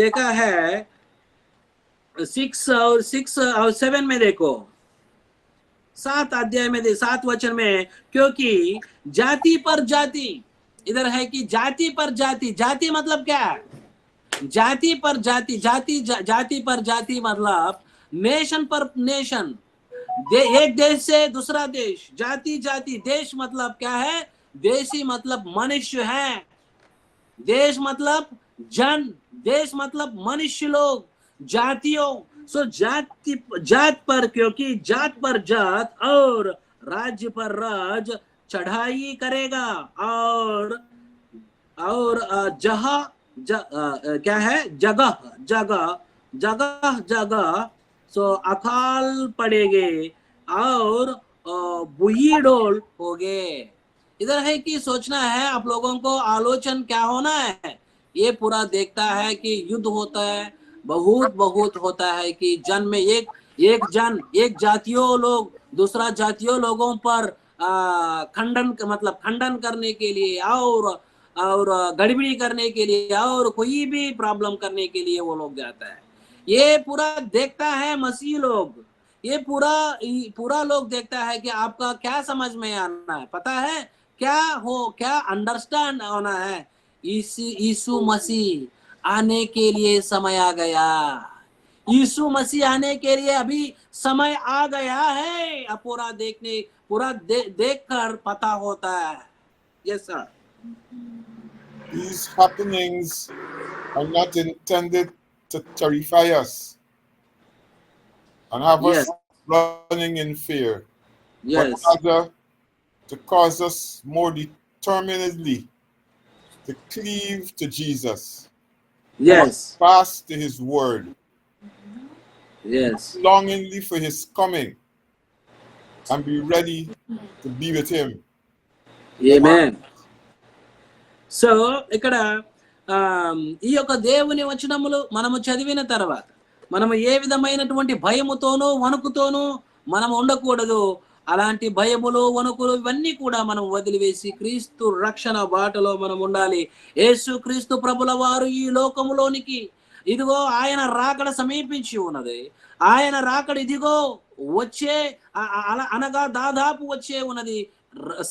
देखा है 6 और 7 में देखो, 7 अध्याय में 7 वचन में, क्योंकि जाति पर जाति, इधर है कि जाति पर जाति, जाति मतलब क्या? जाति पर जाति, जाति पर जाति मतलब नेशन पर नेशन, एक देश से दूसरा देश, जाति जाति, देश मतलब क्या है? देशी मतलब मनुष्य है, देश मतलब जन, देश मतलब मनुष्य लोग, जातियों. सो जात पर, क्योंकि जात पर जात और राज्य पर राज चढ़ाई करेगा, और क्या है? जगह सो अकाल पड़ेगे और बुहीडोल हो गए. इधर है कि सोचना है आप लोगों को, आलोचन क्या होना है? ये पूरा देखता है कि युद्ध होता है, बहुत होता है कि जन में एक जातियों लोग दूसरा जातियों लोगों पर खंडन करने के लिए और गड़बड़ी करने के लिए और कोई भी प्रॉब्लम करने के लिए वो लोग जाता है. ये पूरा देखता है मसीह लोग, ये पूरा लोग देखता है कि आपका क्या समझ में आना है, पता है क्या अंडरस्टैंड होना है. यीशु मसीह आने के लिए समय आ गया. यीशु मसीह आने के लिए अभी समय आ गया है. अब पूरा देखकर पता होता है. Yes sir. These happenings are not intended to terrify us and have us running in fear, but rather to cause us more determinedly to cleave to Jesus. Yes. Fast to his word. Yes. Longingly for his coming. And be ready to be with him. Amen. So ఇక్కడ ఈ యొక్క దేవుని వచనములు మనము చదివిన తర్వాత మనము ఏ విధమైనటువంటి భయముతోనూ వణుకుతోనూ మనం ఉండకూడదు. అలాంటి భయములు వణుకులు ఇవన్నీ కూడా మనం వదిలివేసి క్రీస్తు రక్షణ బాటలో మనం ఉండాలి. యేసు క్రీస్తు ప్రభుల వారు ఈ లోకములోనికి ఇదిగో ఆయన రాకడ సమీపించి ఉన్నది. ఆయన రాకడ ఇదిగో వచ్చే అనగా దాదాపు వచ్చే ఉన్నది,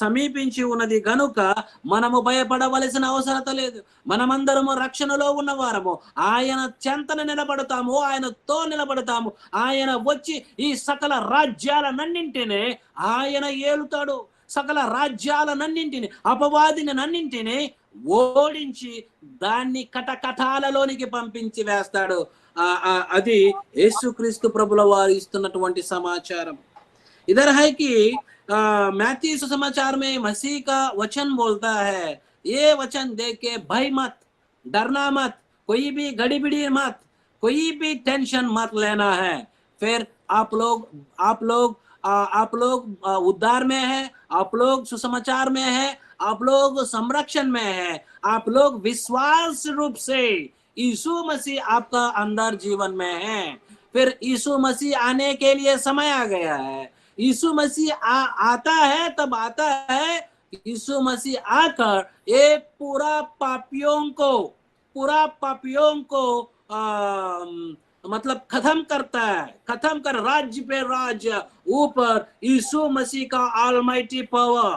సమీపించి ఉన్నది గనుక మనము భయపడవలసిన అవసరత లేదు. మనమందరము రక్షణలో ఉన్నవారము. ఆయన చెంతన నిలబడతాము, ఆయనతో నిలబడతాము. ఆయన వచ్చి ఈ సకల రాజ్యాలనన్నింటినీ ఆయన ఏలుతాడు. సకల రాజ్యాలనన్నింటినీ, అపవాదిని నన్నింటినీ ఓడించి దాన్ని కటకటాలలోనికి పంపించి వేస్తాడు. అది యేసుక్రీస్తు ప్రభుల వారు ఇస్తున్నటువంటి సమాచారం. इधर है कि मैथ्यू सुसमाचार में मसीह का वचन बोलता है, ये वचन देख के भय मत, डरना मत, कोई भी गड़बड़ी मत, कोई भी टेंशन मत लेना है. फिर आप लोग उद्धार में है, आप लोग सुसमाचार में है, आप लोग संरक्षण में है, आप लोग विश्वास रूप से यीशु मसीह आपका अंदर जीवन में है. फिर यीशु मसीह आने के लिए समय आ गया है. यीशु मसीह आता है, तब आता है यीशु मसीह आकर ये पूरा पापियों को मतलब खत्म करता है, खत्म कर राज्य पे राज्य ऊपर यीशु मसीह का ऑलमाइटी पावर,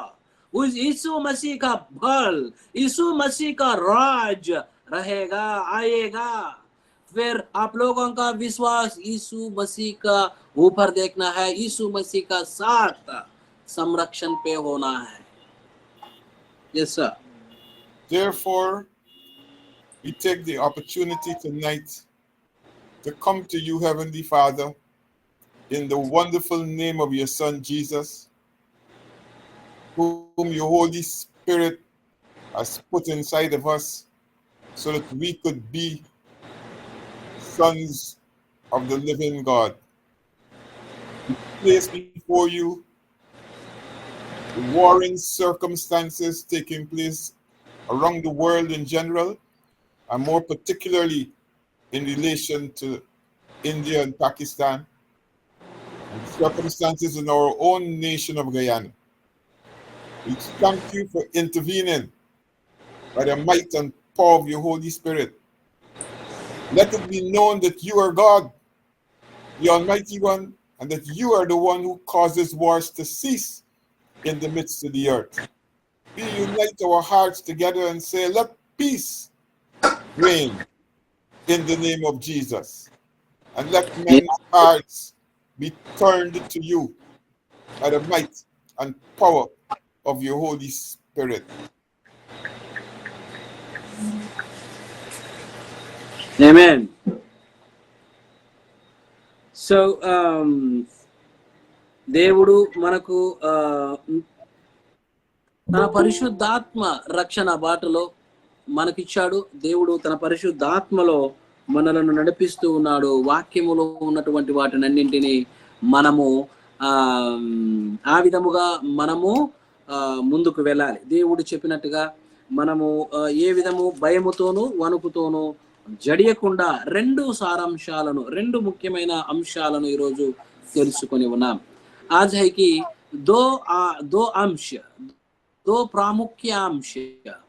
उस यीशु मसीह का बल, यीशु मसीह का राज रहेगा, आएगा. फिर आप लोगों का विश्वास यीशु मसीह का ऊपर देखना है, यीशु मसीह का साथ संरक्षण पे होना है. Yes sir. Therefore, we take the opportunity tonight to come to you, Heavenly Father, in the wonderful name of your Son Jesus, whom your Holy Spirit has put inside of us so that we could be sons of the living God. We place before you the warring circumstances taking place around the world in general, and more particularly in relation to India and Pakistan, and circumstances in our own nation of Guyana. We thank you for intervening by the might and power of your Holy Spirit. Let it be known that you are God, the Almighty One, and that you are the one who causes wars to cease in the midst of the earth. We unite our hearts together and say, let peace reign in the name of Jesus. And let men's hearts be turned to you by the might and power of your Holy Spirit. Amen. So దేవుడు మనకు తన పరిశుద్ధాత్మ రక్షణ బాటలో మనకిచ్చాడు. దేవుడు తన పరిశుద్ధాత్మలో మనలను నడిపిస్తూ ఉన్నాడు. వాక్యములో ఉన్నటువంటి వాటినన్నింటినీ మనము ఆ విధముగా మనము ముందుకు వెళ్ళాలి. దేవుడు చెప్పినట్టుగా మనము ఏ విధము భయముతోనూ వణుకుతోనూ జడియకుండా రెండు ముఖ్యమైన అంశాలను ఈరోజు తెలుసుకొని ఉన్నాం. आज है कि दो अंश, दो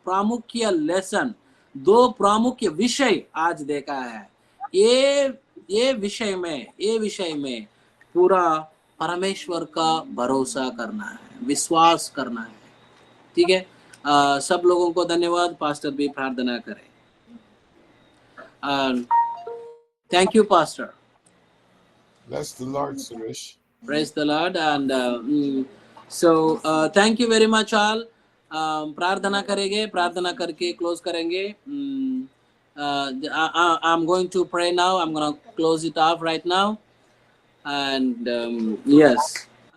प्रामुख्य लेसन, दो प्रामुख्य विषय आज देखा है. ये विषय में पूरा परमेश्वर का भरोसा करना है, विश्वास करना है. ठीक है. सब लोगों को धन्यवाद. पास्टर भी प्रार्थना करें. Thank you, Pastor. Bless the Lord, Suresh. Praise the Lord. And so thank you very much all. प्रार्थना करेंगे, प्रार्थना करके क्लोज करेंगे. I'm going to pray now. I'm going to close it off right now. And yes,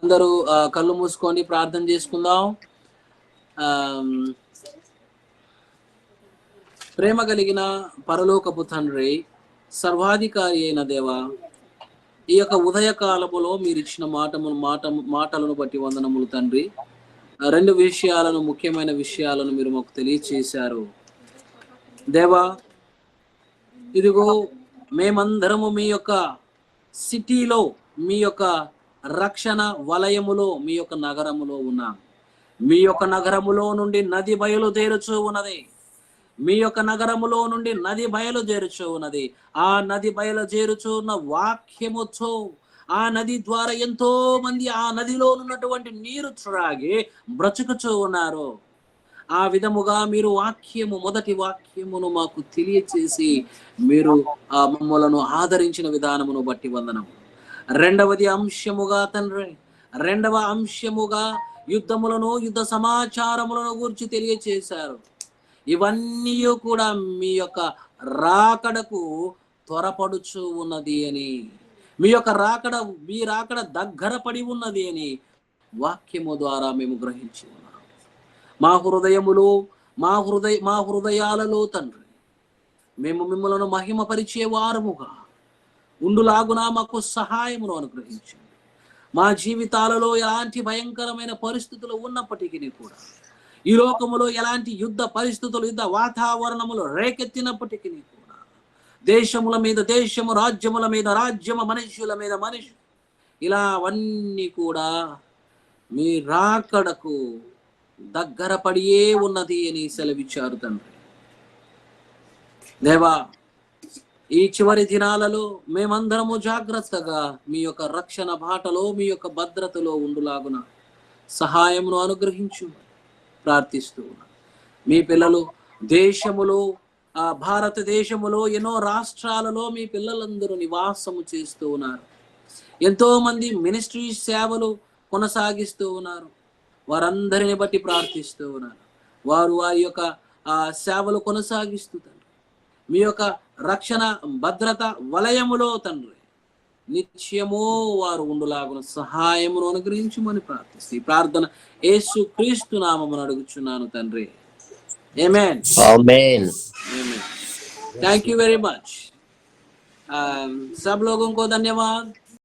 అందరూ కళ్ళు మూసుకొని ప్రార్థన చేసుకుందాం. ప్రేమ కలిగిన పరలోకపు తండ్రి, సర్వాధికారి అయిన దేవ, ఈ యొక్క ఉదయకాలములో మీరు ఇచ్చిన మాటలను బట్టి వందనములు తండ్రి. రెండు విషయాలను, ముఖ్యమైన విషయాలను మీరు మాకు తెలియచేశారు దేవా. ఇదిగో మేమందరము మీ యొక్క సిటీలో, మీ యొక్క రక్షణ వలయములో, మీ యొక్క నగరములో ఉన్నాం. మీ యొక్క నగరములో నుండి నది బయలుదేరుచూ ఉన్నది. మీ యొక్క నగరములో నుండి నది బయలుదేరుచూ ఉన్నది. ఆ నది బయలుదేరుచూ ఉన్న వాక్యముతో ఆ నది ద్వారా ఎంతో మంది ఆ నదిలో ఉన్నటువంటి నీరు త్రాగి బ్రతుకుచూ ఉన్నారు. ఆ విధముగా మీరు మొదటి వాక్యమును మాకు తెలియచేసి మీరు ఆ మమ్మలను ఆదరించిన విధానమును బట్టి వందనము. రెండవ అంశముగా యుద్ధములను, యుద్ధ సమాచారములను గురించి తెలియచేశారు. ఇవన్నీ కూడా మీ యొక్క రాకడకు త్వరపడుచు ఉన్నది అని, మీ రాకడ దగ్గర పడి ఉన్నది అని వాక్యము ద్వారా మేము గ్రహించి ఉన్నాం. మా హృదయాలలో తండ్రి, మేము మిమ్మలను మహిమపరిచే వారముగా ఉండులాగునా మాకు సహాయమును అనుగ్రహించండి. మా జీవితాలలో ఎలాంటి భయంకరమైన పరిస్థితులు ఉన్నప్పటికీ కూడా, ఈ లోకములో ఎలాంటి యుద్ధ పరిస్థితులు, యుద్ధ వాతావరణములు రేకెత్తినప్పటికీ కూడా, దేశముల మీద దేశము, రాజ్యముల మీద రాజ్యము, మనుష్యుల మీద మనుషులు, ఇలా అవన్నీ కూడా మీ రాకడకు దగ్గర పడియే ఉన్నది అని సెలవిచ్చారు తండ్రి. దేవా, ఈ చివరి దినాలలో మేమందరము జాగ్రత్తగా మీ యొక్క రక్షణ బాటలో, మీ యొక్క భద్రతలో ఉండులాగున సహాయమును అనుగ్రహించు ప్రార్థిస్తూ ఉన్నాను. మీ పిల్లలు దేశములో, భారతదేశములో ఎన్నో రాష్ట్రాలలో మీ పిల్లలందరూ నివాసము చేస్తూ ఉన్నారు. ఎంతో మంది మినిస్ట్రీ సేవలు కొనసాగిస్తూ ఉన్నారు. వారందరిని బట్టి ప్రార్థిస్తూ ఉన్నారు. వారి యొక్క సేవలు కొనసాగిస్తూ మీ యొక్క రక్షణ భద్రత వలయములో తండ్రి నిత్యము వారు ఉండులాగున సహాయమును అనుగ్రహించమని ప్రార్థిస్తూ ఈ ప్రార్థన యేసు క్రీస్తు నామమున అడుగుచున్నాను తండ్రి. Amen. Amen. Thank you very much. सब लोगों को धन्यवाद।